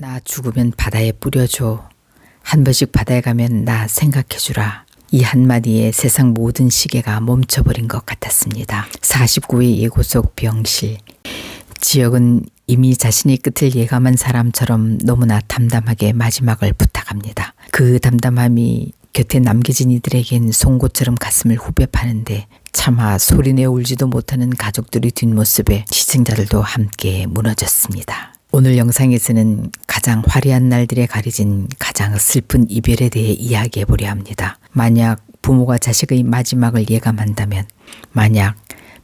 나 죽으면 바다에 뿌려줘. 한 번씩 바다에 가면 나 생각해주라. 이 한마디에 세상 모든 시계가 멈춰버린 것 같았습니다. 49회 예고 속 병실. 지역은 이미 자신이 끝을 예감한 사람처럼 너무나 담담하게 마지막을 부탁합니다. 그 담담함이 곁에 남겨진 이들에겐 송곳처럼 가슴을 후벼 파는데 차마 소리내어 울지도 못하는 가족들의 뒷모습에 시청자들도 함께 무너졌습니다. 오늘 영상에서는 가장 화려한 날들에 가려진 가장 슬픈 이별에 대해 이야기해 보려 합니다. 만약 부모가 자식의 마지막을 예감한다면, 만약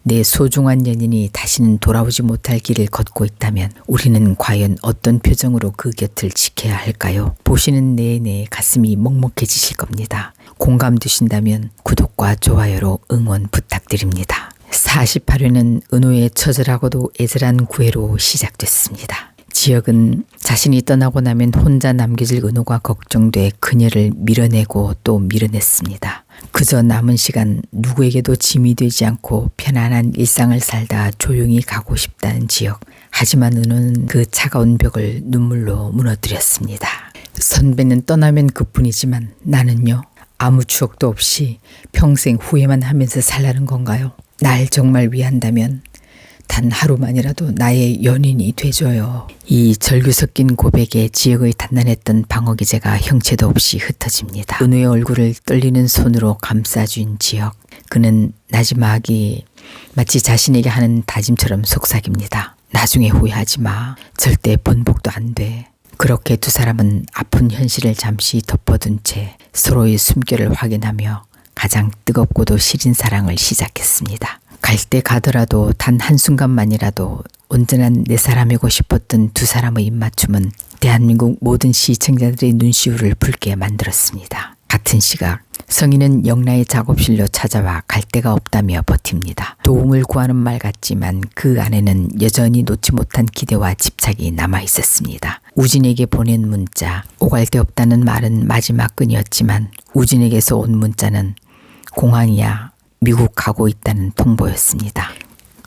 내 소중한 연인이 다시는 돌아오지 못할 길을 걷고 있다면 우리는 과연 어떤 표정으로 그 곁을 지켜야 할까요? 보시는 내내 가슴이 먹먹해지실 겁니다. 공감되신다면 구독과 좋아요로 응원 부탁드립니다. 48회는 은호의 처절하고도 애절한 구애로 시작됐습니다. 지역은 자신이 떠나고 나면 혼자 남겨질 은호가 걱정돼 그녀를 밀어내고 또 밀어냈습니다. 그저 남은 시간 누구에게도 짐이 되지 않고 편안한 일상을 살다 조용히 가고 싶다는 지역. 하지만 은호는 그 차가운 벽을 눈물로 무너뜨렸습니다. 선배는 떠나면 그뿐이지만 나는요, 아무 추억도 없이 평생 후회만 하면서 살라는 건가요? 날 정말 위한다면 단 하루만이라도 나의 연인이 돼줘요. 이 절규 섞인 고백에 지역의 단단했던 방어 기제가 형체도 없이 흩어집니다. 은우의 얼굴을 떨리는 손으로 감싸준 지역. 그는 나지막이 마치 자신에게 하는 다짐처럼 속삭입니다. 나중에 후회하지 마. 절대 번복도 안 돼. 그렇게 두 사람은 아픈 현실을 잠시 덮어둔 채 서로의 숨결을 확인하며 가장 뜨겁고도 시린 사랑을 시작했습니다. 갈 때 가더라도 단 한순간만이라도 온전한 내 사람이고 싶었던 두 사람의 입맞춤은 대한민국 모든 시청자들의 눈시울을 붉게 만들었습니다. 같은 시각 성인은 영라의 작업실로 찾아와 갈 데가 없다며 버팁니다. 도움을 구하는 말 같지만 그 안에는 여전히 놓지 못한 기대와 집착이 남아 있었습니다. 우진에게 보낸 문자, 오갈 데 없다는 말은 마지막 끈이었지만 우진에게서 온 문자는 공항이야, 미국 가고 있다는 통보였습니다.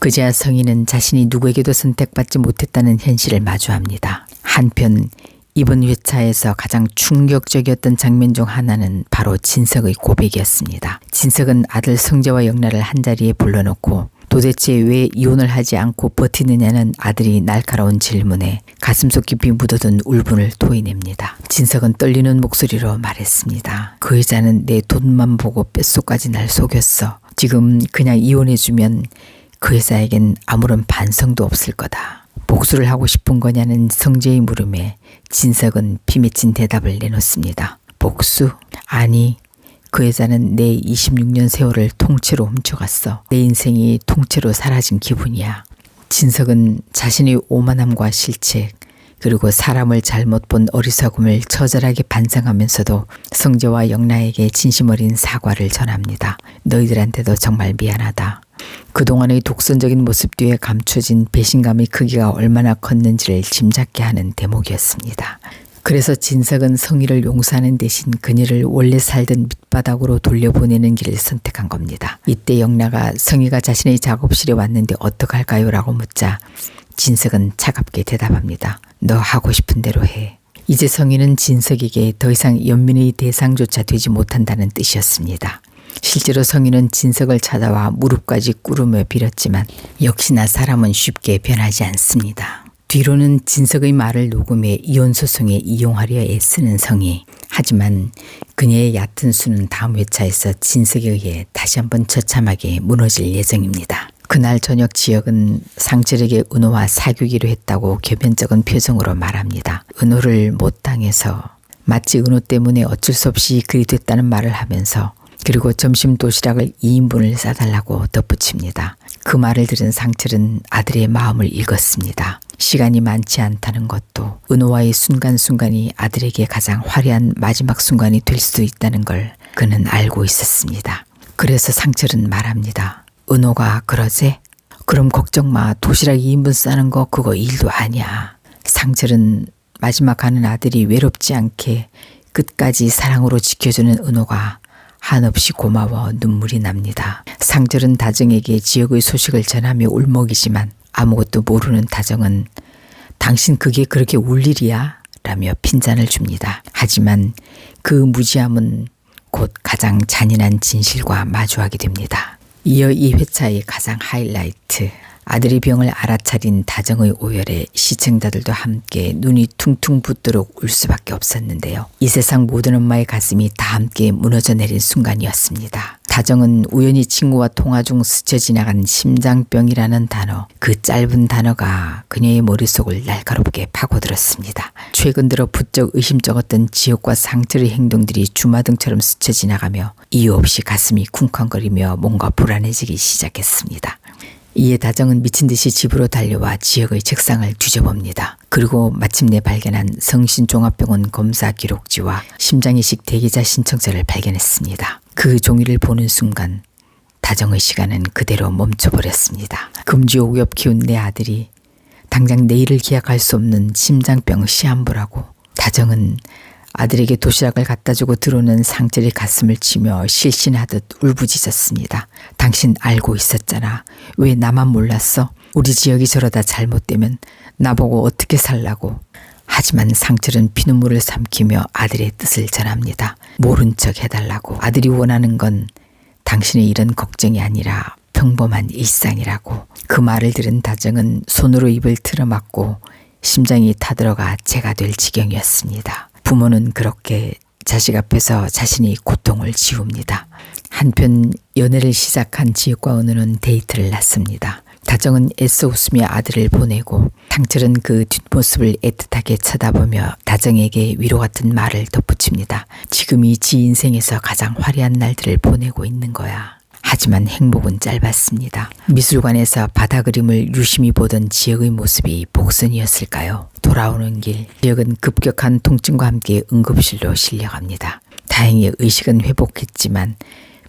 그제야 성인은 자신이 누구에게도 선택받지 못했다는 현실을 마주합니다. 한편 이번 회차에서 가장 충격적이었던 장면 중 하나는 바로 진석의 고백이었습니다. 진석은 아들 성재와 영란을 한자리에 불러놓고 도대체 왜 이혼을 하지 않고 버티느냐는 아들이 날카로운 질문에 가슴속 깊이 묻어둔 울분을 토해냅니다. 진석은 떨리는 목소리로 말했습니다. 그 여자는 내 돈만 보고 뼛속까지 날 속였어. 지금 그냥 이혼해주면 그 여자에겐 아무런 반성도 없을 거다. 복수를 하고 싶은 거냐는 성재의 물음에 진석은 피맺힌 대답을 내놓습니다. 복수? 아니, 그 여자는 내 26년 세월을 통째로 훔쳐갔어. 내 인생이 통째로 사라진 기분이야. 진석은 자신의 오만함과 실책, 그리고 사람을 잘못 본 어리석음을 처절하게 반성하면서도 성재와 영라에게 진심 어린 사과를 전합니다. 너희들한테도 정말 미안하다. 그동안의 독선적인 모습 뒤에 감춰진 배신감의 크기가 얼마나 컸는지를 짐작케 하는 대목이었습니다. 그래서 진석은 성희를 용서하는 대신 그녀를 원래 살던 밑바닥으로 돌려보내는 길을 선택한 겁니다. 이때 영라가 성희가 자신의 작업실에 왔는데 어떡할까요? 라고 묻자 진석은 차갑게 대답합니다. 너 하고 싶은 대로 해. 이제 성희는 진석에게 더 이상 연민의 대상조차 되지 못한다는 뜻이었습니다. 실제로 성희는 진석을 찾아와 무릎까지 꿇으며 빌었지만 역시나 사람은 쉽게 변하지 않습니다. 뒤로는 진석의 말을 녹음해 이혼 소송에 이용하려 애쓰는 성희. 하지만 그녀의 얕은 수는 다음 회차에서 진석에 의해 다시 한번 처참하게 무너질 예정입니다. 그날 저녁 지역은 상철에게 은호와 사귀기로 했다고 궤변적인 표정으로 말합니다. 은호를 못 당해서, 마치 은호 때문에 어쩔 수 없이 그리 됐다는 말을 하면서, 그리고 점심 도시락을 2인분을 싸달라고 덧붙입니다. 그 말을 들은 상철은 아들의 마음을 읽었습니다. 시간이 많지 않다는 것도 은호와의 순간순간이 아들에게 가장 화려한 마지막 순간이 될 수도 있다는 걸 그는 알고 있었습니다. 그래서 상철은 말합니다. 은호가 그러지? 그럼 걱정 마. 도시락 2인분 싸는 거 그거 일도 아니야. 상철은 마지막 가는 아들이 외롭지 않게 끝까지 사랑으로 지켜주는 은호가 한없이 고마워 눈물이 납니다. 상철은 다정에게 지역의 소식을 전하며 울먹이지만 아무것도 모르는 다정은 당신 그게 그렇게 울 일이야? 라며 핀잔을 줍니다. 하지만 그 무지함은 곧 가장 잔인한 진실과 마주하게 됩니다. 이어 이 회차의 가장 하이라이트, 아들의 병을 알아차린 다정의 오열에 시청자들도 함께 눈이 퉁퉁 붓도록 울 수밖에 없었는데요. 이 세상 모든 엄마의 가슴이 다 함께 무너져 내린 순간이었습니다. 다정은 우연히 친구와 통화 중 스쳐 지나간 심장병이라는 단어, 그 짧은 단어가 그녀의 머릿속을 날카롭게 파고들었습니다. 최근 들어 부쩍 의심쩍었던 지역과 상철의 행동들이 주마등처럼 스쳐 지나가며 이유 없이 가슴이 쿵쾅거리며 뭔가 불안해지기 시작했습니다. 이에 다정은 미친 듯이 집으로 달려와 지역의 책상을 뒤져봅니다. 그리고 마침내 발견한 성신종합병원 검사 기록지와 심장이식 대기자 신청서를 발견했습니다. 그 종이를 보는 순간 다정의 시간은 그대로 멈춰버렸습니다. 금지옥엽 키운 내 아들이 당장 내일을 기약할 수 없는 심장병 시한부라고. 다정은 아들에게 도시락을 갖다 주고 들어오는 상철의 가슴을 치며 실신하듯 울부짖었습니다. 당신 알고 있었잖아. 왜 나만 몰랐어? 우리 지역이 저러다 잘못되면 나보고 어떻게 살라고. 하지만 상철은 피눈물을 삼키며 아들의 뜻을 전합니다. 모른 척 해달라고. 아들이 원하는 건 당신의 이런 걱정이 아니라 평범한 일상이라고. 그 말을 들은 다정은 손으로 입을 틀어막고 심장이 타들어가 재가 될 지경이었습니다. 부모는 그렇게 자식 앞에서 자신의 고통을 지웁니다. 한편 연애를 시작한 지역과 은우는 데이트를 났습니다. 다정은 애써 웃으며 아들을 보내고 상철은 그 뒷모습을 애틋하게 쳐다보며 다정에게 위로 같은 말을 덧붙입니다. 지금이 지 인생에서 가장 화려한 날들을 보내고 있는 거야. 하지만 행복은 짧았습니다. 미술관에서 바다 그림을 유심히 보던 지역의 모습이 복선이었을까요? 돌아오는 길, 지역은 급격한 통증과 함께 응급실로 실려갑니다. 다행히 의식은 회복했지만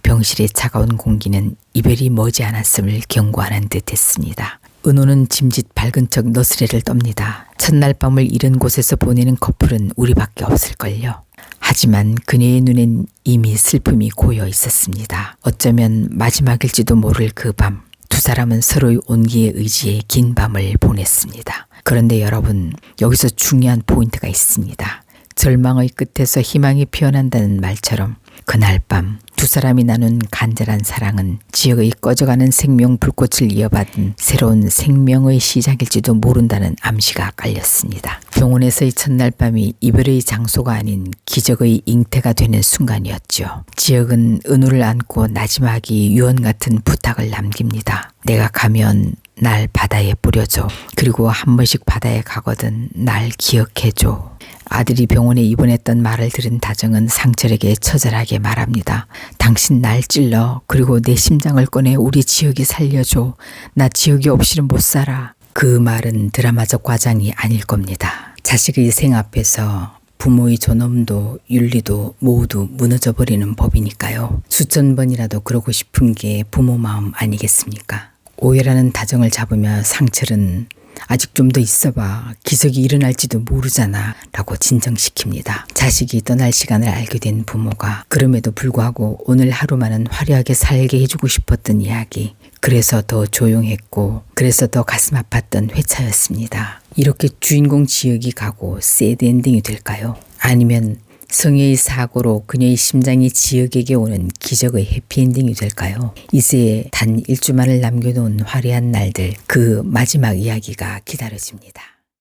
병실의 차가운 공기는 이별이 머지않았음을 경고하는 듯 했습니다. 은호는 짐짓 밝은 척 너스레를 떱니다. 첫날 밤을 이른 곳에서 보내는 커플은 우리밖에 없을걸요. 하지만 그녀의 눈엔 이미 슬픔이 고여 있었습니다. 어쩌면 마지막일지도 모를 그 밤, 두 사람은 서로의 온기에 의지해 긴 밤을 보냈습니다. 그런데 여러분, 여기서 중요한 포인트가 있습니다. 절망의 끝에서 희망이 피어난다는 말처럼 그날 밤 두 사람이 나눈 간절한 사랑은 지역의 꺼져가는 생명 불꽃을 이어받은 새로운 생명의 시작일지도 모른다는 암시가 깔렸습니다. 병원에서의 첫날 밤이 이별의 장소가 아닌 기적의 잉태가 되는 순간이었죠. 지역은 은우를 안고 나지막이 유언 같은 부탁을 남깁니다. 내가 가면 날 바다에 뿌려줘. 그리고 한 번씩 바다에 가거든 날 기억해줘. 아들이 병원에 입원했던 말을 들은 다정은 상철에게 처절하게 말합니다. 당신 날 찔러. 그리고 내 심장을 꺼내 우리 지역이 살려줘. 나 지역이 없이는 못 살아. 그 말은 드라마적 과장이 아닐 겁니다. 자식의 생 앞에서 부모의 존엄도 윤리도 모두 무너져버리는 법이니까요. 수천 번이라도 그러고 싶은 게 부모 마음 아니겠습니까? 오해라는 다정을 잡으며 상철은 아직 좀 더 있어봐. 기적이 일어날지도 모르잖아. 라고 진정시킵니다. 자식이 떠날 시간을 알게 된 부모가 그럼에도 불구하고 오늘 하루만은 화려하게 살게 해주고 싶었던 이야기. 그래서 더 조용했고 그래서 더 가슴 아팠던 회차였습니다. 이렇게 주인공 지역이 가고 새드 엔딩이 될까요? 아니면 성혜의 사고로 그녀의 심장이 지역에게 오는 기적의 해피엔딩이 될까요? 이제 단 일주만을 남겨놓은 화려한 날들, 그 마지막 이야기가 기다려집니다.